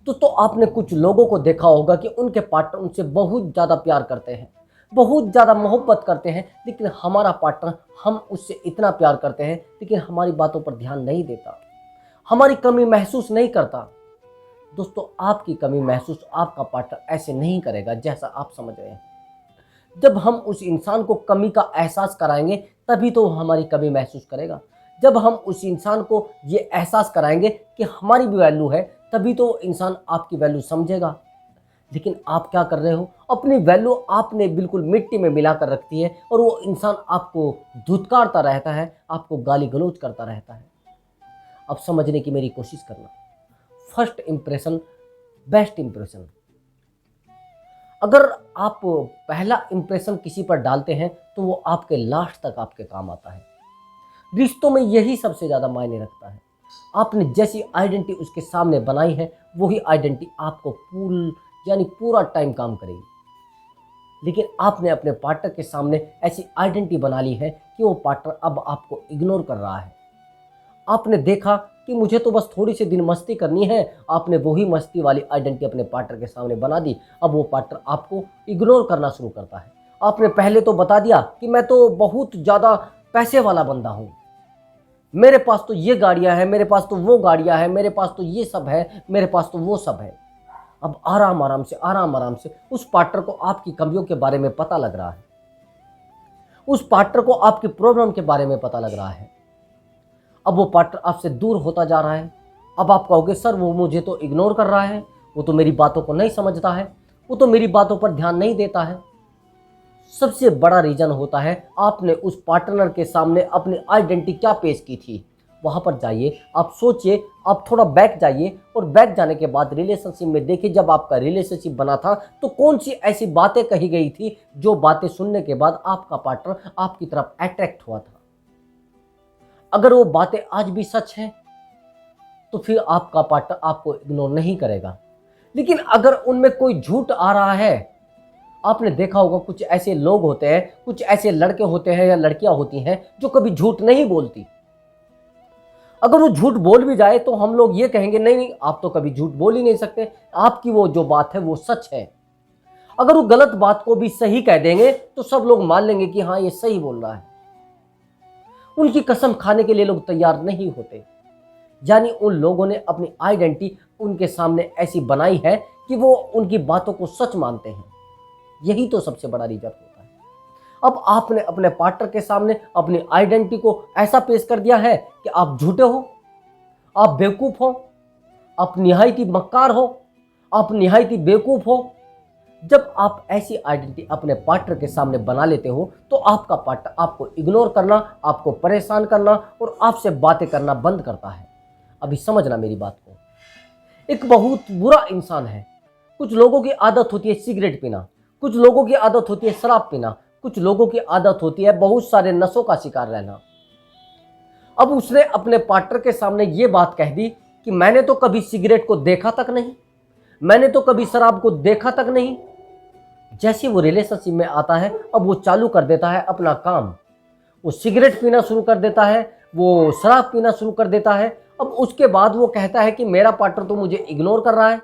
तो आपने कुछ लोगों को देखा होगा कि उनके पार्टनर उनसे बहुत ज़्यादा प्यार करते हैं, बहुत ज़्यादा मोहब्बत करते हैं, लेकिन हमारा पार्टनर हम उससे इतना प्यार करते हैं लेकिन हमारी बातों पर ध्यान नहीं देता, हमारी कमी महसूस नहीं करता। दोस्तों, आपकी कमी महसूस आपका पार्टनर ऐसे नहीं करेगा जैसा आप समझ रहे हैं। जब हम उस इंसान को कमी का एहसास कराएंगे तभी तो वो हमारी कमी महसूस करेगा। जब हम उस इंसान को ये एहसास कराएंगे कि हमारी भी वैल्यू है, तभी तो इंसान आपकी वैल्यू समझेगा। लेकिन आप क्या कर रहे हो, अपनी वैल्यू आपने बिल्कुल मिट्टी में मिला कर रखती है और वो इंसान आपको धुतकारता रहता है, आपको गाली गलौज करता रहता है। अब समझने की मेरी कोशिश करना। First impression best impression. अगर आप पहला इंप्रेशन किसी पर डालते हैं तो वो आपके लास्ट तक आपके काम आता है। रिश्तों में यही सबसे ज़्यादा मायने रखता है। आपने जैसी आइडेंटिटी उसके सामने बनाई है वही आइडेंटिटी आपको पूरा टाइम काम करेगी। लेकिन आपने अपने पार्टनर के सामने ऐसी आइडेंटिटी बना ली है कि वो पार्टनर अब आपको इग्नोर कर रहा है। आपने देखा कि मुझे तो बस थोड़ी सी दिन मस्ती करनी है, आपने वही मस्ती वाली आइडेंटिटी अपने पार्टनर के सामने बना दी। अब वो पार्टनर आपको इग्नोर करना शुरू करता है। आपने पहले तो बता दिया कि मैं तो बहुत ज़्यादा पैसे वाला बंदा हूँ, मेरे पास तो ये गाड़ियाँ हैं, मेरे पास तो वो गाड़ियाँ हैं, मेरे पास तो ये सब है, मेरे पास तो वो सब है। अब आराम आराम से उस पार्टनर को आपकी कमियों के बारे में पता लग रहा है, उस पार्टनर को आपकी प्रॉब्लम के बारे में पता लग रहा है। अब वो पार्टनर आपसे दूर होता जा रहा है। अब आप कहोगे सर वो मुझे तो इग्नोर कर रहा है, वो तो मेरी बातों को नहीं समझता है, वो तो मेरी बातों पर ध्यान नहीं देता है। सबसे बड़ा रीज़न होता है आपने उस पार्टनर के सामने अपनी आइडेंटिटी क्या पेश की थी। वहाँ पर जाइए, आप सोचिए, आप थोड़ा बैक जाइए और बैक जाने के बाद रिलेशनशिप में देखिए, जब आपका रिलेशनशिप बना था तो कौन सी ऐसी बातें कही गई थी जो बातें सुनने के बाद आपका पार्टनर आपकी तरफ अट्रैक्ट हुआ था। अगर वो बातें आज भी सच हैं तो फिर आपका पार्टनर आपको इग्नोर नहीं करेगा। लेकिन अगर उनमें कोई झूठ आ रहा है, आपने देखा होगा कुछ ऐसे लोग होते हैं, कुछ ऐसे लड़के होते हैं या लड़कियां होती हैं जो कभी झूठ नहीं बोलती। अगर वो झूठ बोल भी जाए तो हम लोग ये कहेंगे नहीं नहीं, आप तो कभी झूठ बोल ही नहीं सकते, आपकी वो जो बात है वो सच है। अगर वो गलत बात को भी सही कह देंगे तो सब लोग मान लेंगे कि हाँ ये सही बोल रहा है। उनकी कसम खाने के लिए लोग तैयार नहीं होते। यानी उन लोगों ने अपनी आइडेंटिटी उनके सामने ऐसी बनाई है कि वो उनकी बातों को सच मानते हैं। यही तो सबसे बड़ा रीजन होता है। अब आपने अपने पार्टनर के सामने अपनी आइडेंटिटी को ऐसा पेश कर दिया है कि आप झूठे हो, आप बेवकूफ़ हो, आप निहायती मक्कार हो, आप निहायती बेवकूफ़ हो। जब आप ऐसी आइडेंटिटी अपने पार्टनर के सामने बना लेते हो तो आपका पार्टनर आपको इग्नोर करना, आपको परेशान करना और आपसे बातें करना बंद करता है। अभी समझना मेरी बात को। एक बहुत बुरा इंसान है। कुछ लोगों की आदत होती है सिगरेट पीना, कुछ लोगों की आदत होती है शराब पीना, कुछ लोगों की आदत होती है बहुत सारे नशों का शिकार रहना। अब उसने अपने पार्टनर के सामने ये बात कह दी कि मैंने तो कभी सिगरेट को देखा तक नहीं, मैंने तो कभी शराब को देखा तक नहीं। जैसे वो रिलेशनशिप में आता है अब वो चालू कर देता है अपना काम, वो सिगरेट पीना शुरू कर देता है, वो शराब पीना शुरू कर देता है। अब उसके बाद वो कहता है कि मेरा पार्टनर तो मुझे इग्नोर कर रहा है।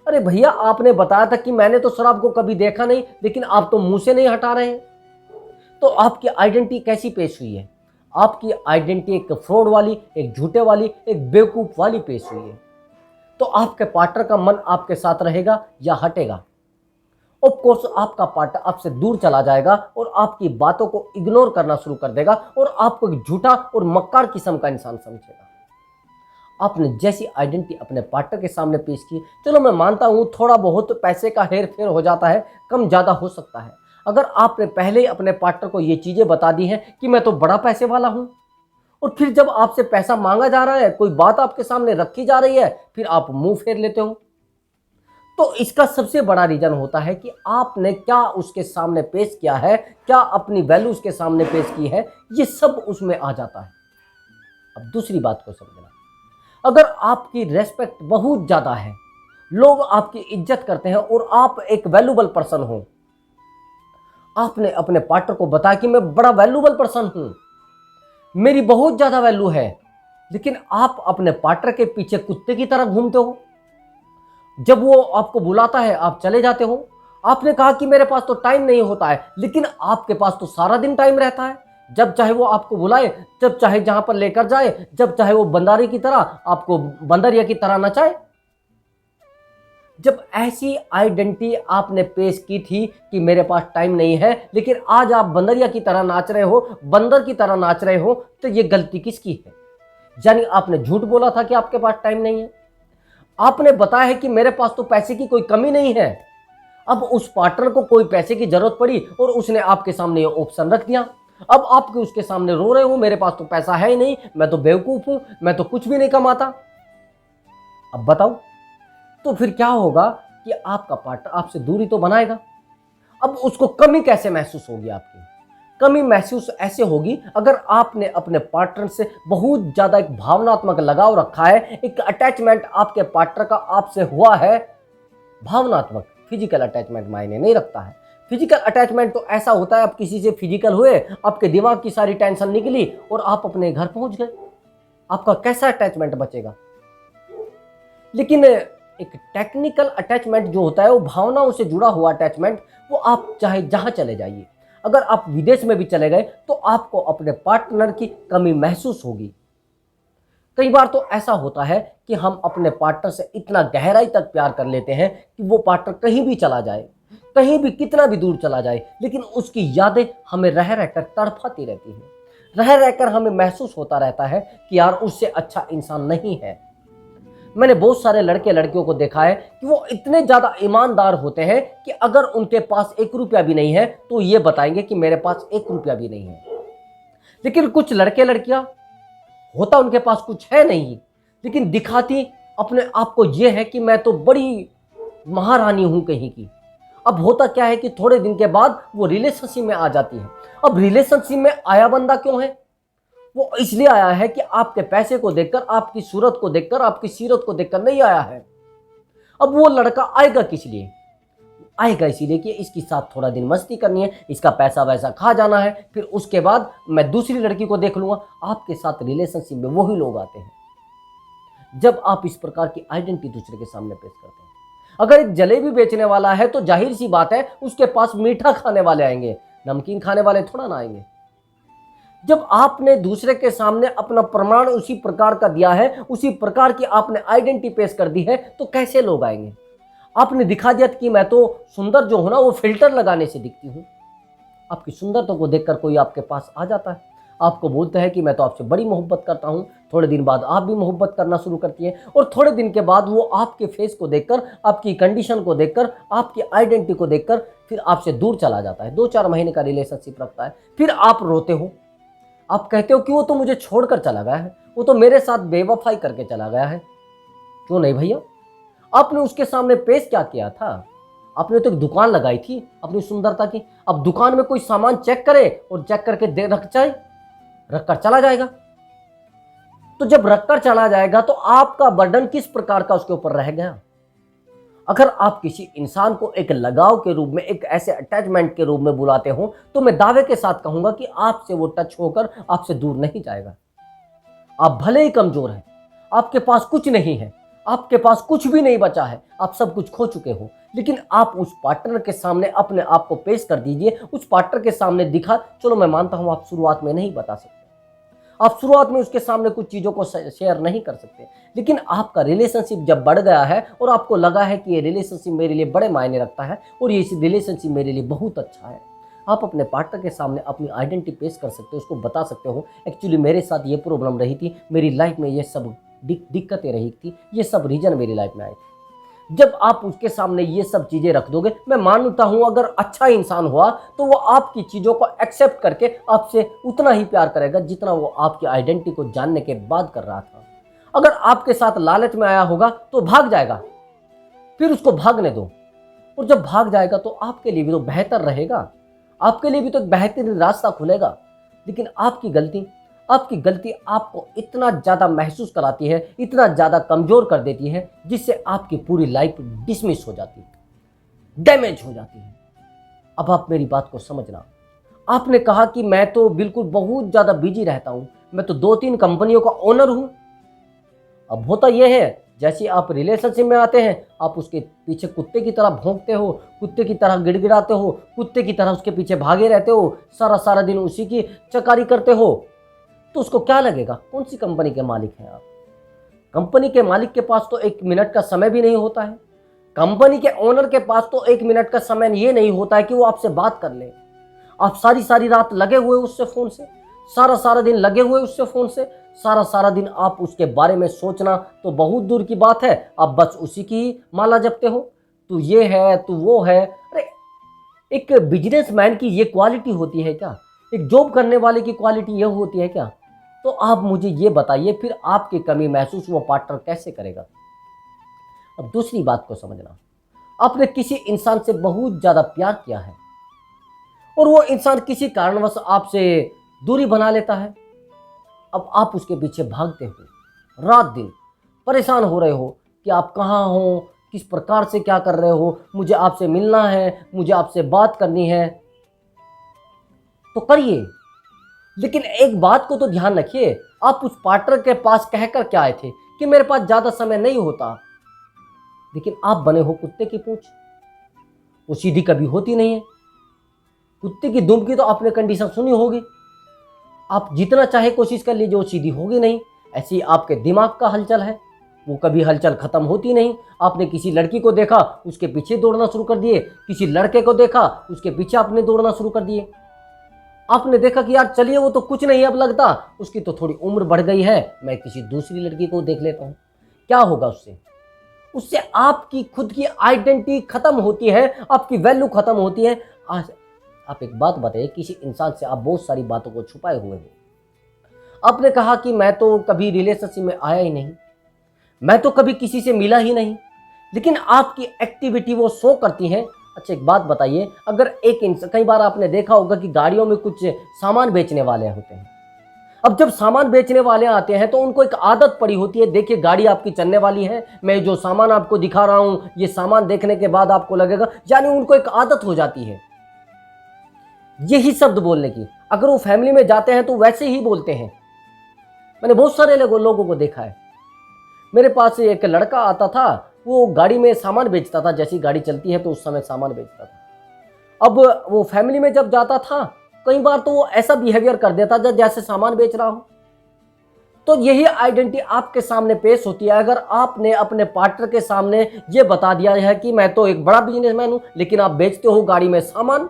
अरे भैया, आपने बताया था कि मैंने तो शराब को कभी देखा नहीं, लेकिन आप तो मुंह से नहीं हटा रहे हैं। तो आपकी आइडेंटिटी कैसी पेश हुई है? आपकी आइडेंटिटी एक फ्रॉड वाली, एक झूठे वाली, एक बेवकूफ़ वाली पेश हुई है। तो आपके पार्टनर का मन आपके साथ रहेगा या हटेगा? ऑफ कोर्स आपका पार्टनर आपसे दूर चला जाएगा और आपकी बातों को इग्नोर करना शुरू कर देगा और आपको एक झूठा और मक्कार किस्म का इंसान समझेगा। आपने जैसी आइडेंटिटी अपने पार्टनर के सामने पेश की, चलो मैं मानता हूँ थोड़ा बहुत पैसे का हेर फेर हो जाता है, कम ज़्यादा हो सकता है। अगर आपने पहले ही अपने पार्टनर को ये चीज़ें बता दी हैं कि मैं तो बड़ा पैसे वाला हूँ, और फिर जब आपसे पैसा मांगा जा रहा है, कोई बात आपके सामने रखी जा रही है, फिर आप मुंह फेर लेते हो, तो इसका सबसे बड़ा रीजन होता है कि आपने क्या उसके सामने पेश किया है, क्या अपनी वैल्यू उसके सामने पेश की है, ये सब उसमें आ जाता है। अब दूसरी बात को समझना, अगर आपकी रेस्पेक्ट बहुत ज़्यादा है, लोग आपकी इज्जत करते हैं और आप एक वैल्यूबल पर्सन हो, आपने अपने पार्टनर को बताया कि मैं बड़ा वैल्यूबल पर्सन हूं, मेरी बहुत ज़्यादा वैल्यू है, लेकिन आप अपने पार्टनर के पीछे कुत्ते की तरह घूमते हो। जब वो आपको बुलाता है आप चले जाते हो। आपने कहा कि मेरे पास तो टाइम नहीं होता है, लेकिन आपके पास तो सारा दिन टाइम रहता है। जब चाहे वो आपको बुलाए, जब चाहे जहां पर लेकर जाए, जब चाहे वो बंदारी की तरह आपको बंदरिया की तरह नचाए। जब ऐसी आइडेंटिटी आपने पेश की थी कि मेरे पास टाइम नहीं है, लेकिन आज आप बंदरिया की तरह नाच रहे हो, बंदर की तरह नाच रहे हो, तो ये गलती किसकी है? यानी आपने झूठ बोला था कि आपके पास टाइम नहीं है। आपने बताया है कि मेरे पास तो पैसे की कोई कमी नहीं है। अब उस पार्टनर को कोई पैसे की जरूरत पड़ी और उसने आपके सामने ये ऑप्शन रख दिया। अब आप उसके सामने रो रहे हो, मेरे पास तो पैसा है ही नहीं, मैं तो बेवकूफ हूं, मैं तो कुछ भी नहीं कमाता। अब बताओ, तो फिर क्या होगा कि आपका पार्टनर आपसे दूरी तो बनाएगा। अब उसको कमी कैसे महसूस होगी? आपकी कमी महसूस ऐसे होगी अगर आपने अपने पार्टनर से बहुत ज्यादा एक भावनात्मक लगाव रखा है, एक अटैचमेंट आपके पार्टनर का आपसे हुआ है। भावनात्मक, फिजिकल अटैचमेंट मायने नहीं रखता है। फिजिकल अटैचमेंट तो ऐसा होता है, आप किसी से फिजिकल हुए, आपके दिमाग की सारी टेंशन निकली और आप अपने घर पहुंच गए। आपका कैसा अटैचमेंट बचेगा? लेकिन एक टेक्निकल अटैचमेंट जो होता है, वो भावनाओं से जुड़ा हुआ अटैचमेंट, वो आप चाहे जहां चले जाइए, अगर आप विदेश में भी चले गए तो आपको अपने पार्टनर की कमी महसूस होगी। कई बार तो ऐसा होता है कि हम अपने पार्टनर से इतना गहराई तक प्यार कर लेते हैं कि वो पार्टनर कहीं भी चला जाए, कहीं भी कितना भी दूर चला जाए, लेकिन उसकी यादें हमें रह रहकर तड़पाती रहती हैं। रह रहकर हमें महसूस होता रहता है कि यार उससे अच्छा इंसान नहीं है। मैंने बहुत सारे लड़के लड़कियों को देखा है कि वो इतने ज्यादा ईमानदार होते हैं कि अगर उनके पास 1 रुपया भी नहीं है तो ये बताएंगे कि मेरे पास 1 रुपया भी नहीं है। लेकिन कुछ लड़के लड़कियां, होता उनके पास कुछ है नहीं, लेकिन दिखाती अपने आप को ये है कि मैं तो बड़ी महारानी हूं कहीं की। अब होता क्या है कि थोड़े दिन के बाद वो रिलेशनशिप में आ जाती है। अब रिलेशनशिप में आया बंदा क्यों है? वो इसलिए आया है कि आपके पैसे को देखकर, आपकी सूरत को देखकर, आपकी सीरत को देखकर नहीं आया है। अब वो लड़का आएगा किस लिए? आएगा इसीलिए कि इसके साथ थोड़ा दिन मस्ती करनी है, इसका पैसा वैसा खा जाना है, फिर उसके बाद मैं दूसरी लड़की को देख लूंगा। आपके साथ रिलेशनशिप में वही लोग आते हैं जब आप इस प्रकार की आइडेंटिटी दूसरे के सामने पेश करते हैं। अगर एक जलेबी बेचने वाला है तो जाहिर सी बात है उसके पास मीठा खाने वाले आएंगे, नमकीन खाने वाले थोड़ा ना आएंगे। जब आपने दूसरे के सामने अपना प्रमाण उसी प्रकार का दिया है, उसी प्रकार की आपने आइडेंटिटी पेश कर दी है, तो कैसे लोग आएंगे? आपने दिखा दिया कि मैं तो सुंदर जो हूं ना, वो फिल्टर लगाने से दिखती हूं। आपकी सुंदरता को देखकर कोई आपके पास आ जाता है, आपको बोलता है कि मैं तो आपसे बड़ी मोहब्बत करता हूं। थोड़े दिन बाद आप भी मोहब्बत करना शुरू करती है और थोड़े दिन के बाद वो आपके फेस को देखकर, आपकी कंडीशन को देखकर, आपकी आइडेंटिटी को देखकर फिर आपसे दूर चला जाता है। 2-4 महीने का रिलेशनशिप रखता है, फिर आप रोते हो। आप कहते हो कि वो तो मुझे छोड़कर चला गया है, वो तो मेरे साथ बेवफाई करके चला गया है। क्यों नहीं भैया? आपने उसके सामने पेश क्या किया था? आपने तो एक दुकान लगाई थी अपनी सुंदरता की। अब दुकान में कोई सामान चेक करे और चेक करके दे रखकर चला जाएगा। तो जब रखकर चला जाएगा तो आपका बर्डन किस प्रकार का उसके ऊपर रह गया? अगर आप किसी इंसान को एक लगाव के रूप में, एक ऐसे अटैचमेंट के रूप में बुलाते हो, तो मैं दावे के साथ कहूंगा कि आपसे वो टच होकर आपसे दूर नहीं जाएगा। आप भले ही कमजोर हैं, आपके पास कुछ नहीं है, आपके पास कुछ भी नहीं बचा है, आप सब कुछ खो चुके हो, लेकिन आप उस पार्टनर के सामने अपने आप को पेश कर दीजिए। उस पार्टनर के सामने दिखा, चलो मैं मानता हूं आप शुरुआत में नहीं बता सकते, आप शुरुआत में उसके सामने कुछ चीज़ों को शेयर नहीं कर सकते, लेकिन आपका रिलेशनशिप जब बढ़ गया है और आपको लगा है कि ये रिलेशनशिप मेरे लिए बड़े मायने रखता है और ये रिलेशनशिप मेरे लिए बहुत अच्छा है, आप अपने पार्टनर के सामने अपनी आइडेंटिटी पेश कर सकते हो, उसको बता सकते हो एक्चुअली मेरे साथ ये प्रॉब्लम रही थी, मेरी लाइफ में ये सब दिक्कतें रही थी, ये सब रीजन मेरी लाइफ में आए थे। जब आप उसके सामने ये सब चीज़ें रख दोगे, मैं मानता हूं अगर अच्छा इंसान हुआ तो वो आपकी चीज़ों को एक्सेप्ट करके आपसे उतना ही प्यार करेगा जितना वो आपकी आइडेंटिटी को जानने के बाद कर रहा था। अगर आपके साथ लालच में आया होगा तो भाग जाएगा, फिर उसको भागने दो, और जब भाग जाएगा तो आपके लिए भी तो बेहतर रहेगा, आपके लिए भी तो एक बेहतरीन रास्ता खुलेगा। लेकिन आपकी गलती आपको इतना ज़्यादा महसूस कराती है, इतना ज़्यादा कमज़ोर कर देती है, जिससे आपकी पूरी लाइफ डिसमिस हो जाती है, डैमेज हो जाती है। अब आप मेरी बात को समझना। आपने कहा कि मैं तो बिल्कुल बहुत ज़्यादा बिजी रहता हूँ, मैं तो 2-3 कंपनियों का ओनर हूँ। अब होता यह है जैसे आप रिलेशनशिप में आते हैं, आप उसके पीछे कुत्ते की तरह भौंकते हो, कुत्ते की तरह गिड़गिड़ाते हो, कुत्ते की तरह उसके पीछे भागे रहते हो, सारा सारा दिन उसी की चकारी करते हो, तो उसको क्या लगेगा? कौन सी कंपनी के मालिक हैं आप? कंपनी के मालिक के पास तो 1 मिनट का समय भी नहीं होता है। कंपनी के ओनर के पास तो 1 मिनट का समय ये नहीं होता है कि वो आपसे बात कर ले। आप सारी सारी रात लगे हुए उससे फ़ोन से, सारा सारा दिन लगे हुए उससे फ़ोन से, सारा सारा दिन आप उसके बारे में सोचना तो बहुत दूर की बात है, आप बस उसी की माला जपते हो। तू ये है, तू वो है। अरे एक बिजनेसमैन की ये क्वालिटी होती है क्या? एक जॉब करने वाले की क्वालिटी ये होती है क्या? तो आप मुझे ये बताइए, फिर आपकी कमी महसूस वो पार्टनर कैसे करेगा? अब दूसरी बात को समझना, आपने किसी इंसान से बहुत ज़्यादा प्यार किया है और वो इंसान किसी कारणवश आपसे दूरी बना लेता है। अब आप उसके पीछे भागते हो, रात दिन परेशान हो रहे हो कि आप कहाँ हो, किस प्रकार से क्या कर रहे हो, मुझे आपसे मिलना है, मुझे आपसे बात करनी है, तो करिए। लेकिन एक बात को तो ध्यान रखिए, आप उस पार्टनर के पास कहकर क्या आए थे कि मेरे पास ज़्यादा समय नहीं होता, लेकिन आप बने हो कुत्ते की पूंछ। वो सीधी कभी होती नहीं है। कुत्ते की दुम की तो आपने कंडीशन सुनी होगी, आप जितना चाहे कोशिश कर लीजिए वो सीधी होगी नहीं। ऐसे ही आपके दिमाग का हलचल है, वो कभी हलचल खत्म होती नहीं। आपने किसी लड़की को देखा, उसके पीछे दौड़ना शुरू कर दिए, किसी लड़के को देखा, उसके पीछे आपने दौड़ना शुरू कर दिए। आपने देखा कि यार चलिए वो तो कुछ नहीं अब लगता, उसकी तो थोड़ी उम्र बढ़ गई है, मैं किसी दूसरी लड़की को देख लेता हूँ। क्या होगा उससे? उससे आपकी खुद की आइडेंटिटी खत्म होती है, आपकी वैल्यू खत्म होती है। आज आप एक बात बताइए, किसी इंसान से आप बहुत सारी बातों को छुपाए हुए हो। आपने कहा कि मैं तो कभी रिलेशनशिप में आया ही नहीं, मैं तो कभी किसी से मिला ही नहीं, लेकिन आपकी एक्टिविटी वो शो करती है। अच्छा एक बात बताइए, अगर एक इंसान, कई बार आपने देखा होगा कि गाड़ियों में कुछ सामान बेचने वाले होते हैं। अब जब सामान बेचने वाले आते हैं तो उनको एक आदत पड़ी होती है, देखिए गाड़ी आपकी चलने वाली है, मैं जो सामान आपको दिखा रहा हूं ये सामान देखने के बाद आपको लगेगा, यानी उनको एक आदत हो जाती है यही शब्द बोलने की। अगर वो फैमिली में जाते हैं तो वैसे ही बोलते हैं। मैंने बहुत सारे लोगों को देखा है। मेरे पास एक लड़का आता था, वो गाड़ी में सामान बेचता था, जैसी गाड़ी चलती है तो उस समय सामान बेचता था। अब वो फैमिली में जब जाता था, कई बार तो वो ऐसा बिहेवियर कर देता जैसे सामान बेच रहा हो। तो यही आइडेंटिटी आपके सामने पेश होती है। अगर आपने अपने पार्टनर के सामने ये बता दिया है कि मैं तो एक बड़ा बिजनेसमैन हूं, लेकिन आप बेचते हो गाड़ी में सामान,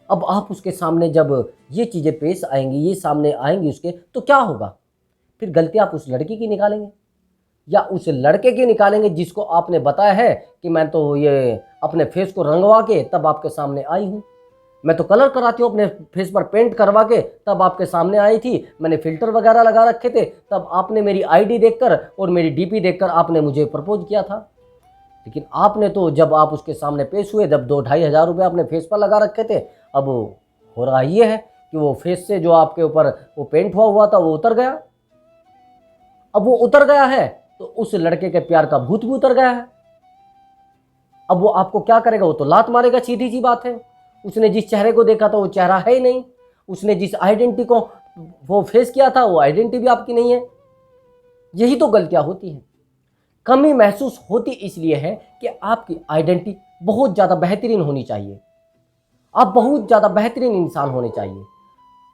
अब आप उसके सामने जब ये चीज़ें पेश आएंगी, ये सामने आएंगी उसके, तो क्या होगा? फिर गलती आप उस लड़की की निकालेंगे या उस लड़के की निकालेंगे जिसको आपने बताया है कि मैं तो ये अपने फेस को रंगवा के तब आपके सामने आई हूँ, मैं तो कलर कराती हूँ अपने फेस पर, पेंट करवा के तब आपके सामने आई थी, मैंने फिल्टर वगैरह लगा रखे थे, तब आपने मेरी आईडी देखकर और मेरी डीपी देखकर आपने मुझे प्रपोज किया था। लेकिन आपने तो जब आप उसके सामने पेश हुए, जब 2-2.5 हज़ार रुपये अपने फेस पर लगा रखे थे, अब हो रहा ये है कि वो फेस से जो आपके ऊपर वो पेंट हुआ था वो उतर गया। अब वो उतर गया है तो उस लड़के के प्यार का भूत भी उतर गया है। अब वो आपको क्या करेगा? वो तो लात मारेगा, सीधी सी बात है। उसने जिस चेहरे को देखा था वो चेहरा है ही नहीं, उसने जिस आइडेंटिटी को वो फेस किया था वो आइडेंटिटी भी आपकी नहीं है। यही तो गलतियां होती हैं। कमी महसूस होती इसलिए है कि आपकी आइडेंटिटी बहुत ज़्यादा बेहतरीन होनी चाहिए, आप बहुत ज़्यादा बेहतरीन इंसान होने चाहिए,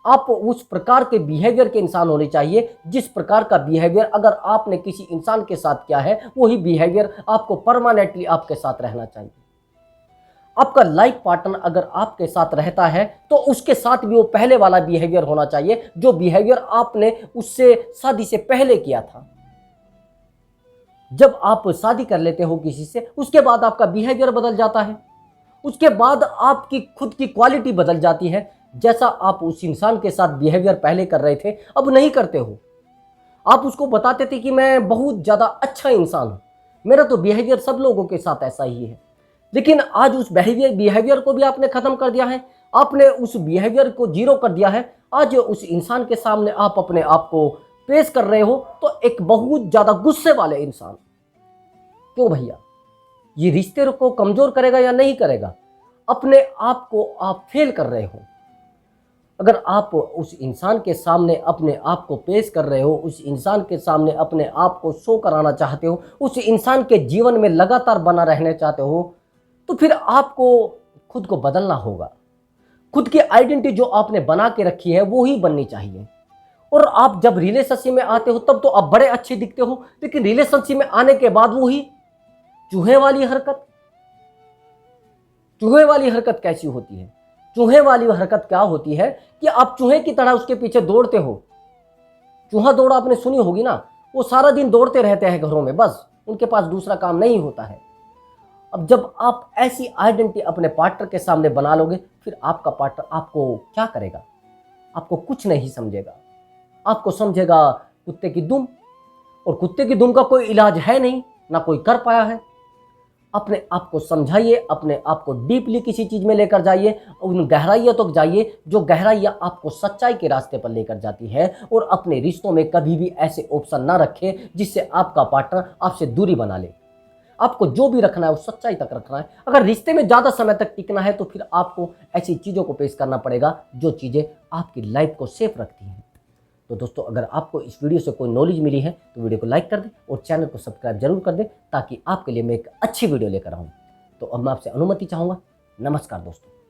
आप उस प्रकार के बिहेवियर के इंसान होने चाहिए जिस प्रकार का बिहेवियर अगर आपने किसी इंसान के साथ किया है वही बिहेवियर आपको परमानेंटली आपके साथ रहना चाहिए। आपका लाइफ पार्टनर अगर आपके साथ रहता है तो उसके साथ भी वो पहले वाला बिहेवियर होना चाहिए जो बिहेवियर आपने उससे शादी से पहले किया था। जब आप शादी कर लेते हो किसी से, उसके बाद आपका बिहेवियर बदल जाता है, उसके बाद आपकी खुद की क्वालिटी बदल जाती है। जैसा आप उस इंसान के साथ बिहेवियर पहले कर रहे थे अब नहीं करते हो। आप उसको बताते थे कि मैं बहुत ज़्यादा अच्छा इंसान हूँ, मेरा तो बिहेवियर सब लोगों के साथ ऐसा ही है, लेकिन आज उस बिहेवियर को भी आपने ख़त्म कर दिया है, आपने उस बिहेवियर को जीरो कर दिया है। आज उस इंसान के सामने आप अपने आप को पेश कर रहे हो तो एक बहुत ज़्यादा गुस्से वाले इंसान। क्यों भैया? ये रिश्ते को कमज़ोर करेगा या नहीं करेगा? अपने आप को आप फेल कर रहे हो। अगर आप उस इंसान के सामने अपने आप को पेश कर रहे हो, उस इंसान के सामने अपने आप को शो कराना चाहते हो, उस इंसान के जीवन में लगातार बना रहना चाहते हो, तो फिर आपको खुद को बदलना होगा। खुद की आइडेंटिटी जो आपने बना के रखी है वो ही बननी चाहिए। और आप जब रिलेशनशिप में आते हो तब तो आप बड़े अच्छे दिखते हो, लेकिन रिलेशनशिप में आने के बाद वही चूहे वाली हरकत। चूहे वाली हरकत कैसी होती है? चूहे वाली हरकत क्या होती है कि आप चूहे की तरह उसके पीछे दौड़ते हो। चूहा दौड़ आपने सुनी होगी ना, वो सारा दिन दौड़ते रहते हैं घरों में, बस उनके पास दूसरा काम नहीं होता है। अब जब आप ऐसी आइडेंटिटी अपने पार्टनर के सामने बना लोगे, फिर आपका पार्टनर आपको क्या करेगा? आपको कुछ नहीं समझेगा, आपको समझेगा कुत्ते की दुम। और कुत्ते की दुम का कोई इलाज है नहीं, ना कोई कर पाया है। अपने आप को समझाइए, अपने आप को डीपली किसी चीज में लेकर जाइए, उन गहराइयों तक जाइए जो गहराइयाँ आपको सच्चाई के रास्ते पर लेकर जाती है। और अपने रिश्तों में कभी भी ऐसे ऑप्शन ना रखें जिससे आपका पार्टनर आपसे दूरी बना ले। आपको जो भी रखना है वो सच्चाई तक रखना है। अगर रिश्ते में ज़्यादा समय तक टिकना है तो फिर आपको ऐसी चीज़ों को पेश करना पड़ेगा जो चीज़ें आपकी लाइफ को सेफ रखती हैं। तो दोस्तों, अगर आपको इस वीडियो से कोई नॉलेज मिली है तो वीडियो को लाइक कर दें और चैनल को सब्सक्राइब जरूर कर दें, ताकि आपके लिए मैं एक अच्छी वीडियो लेकर आऊँ। तो अब मैं आपसे अनुमति चाहूँगा। नमस्कार दोस्तों।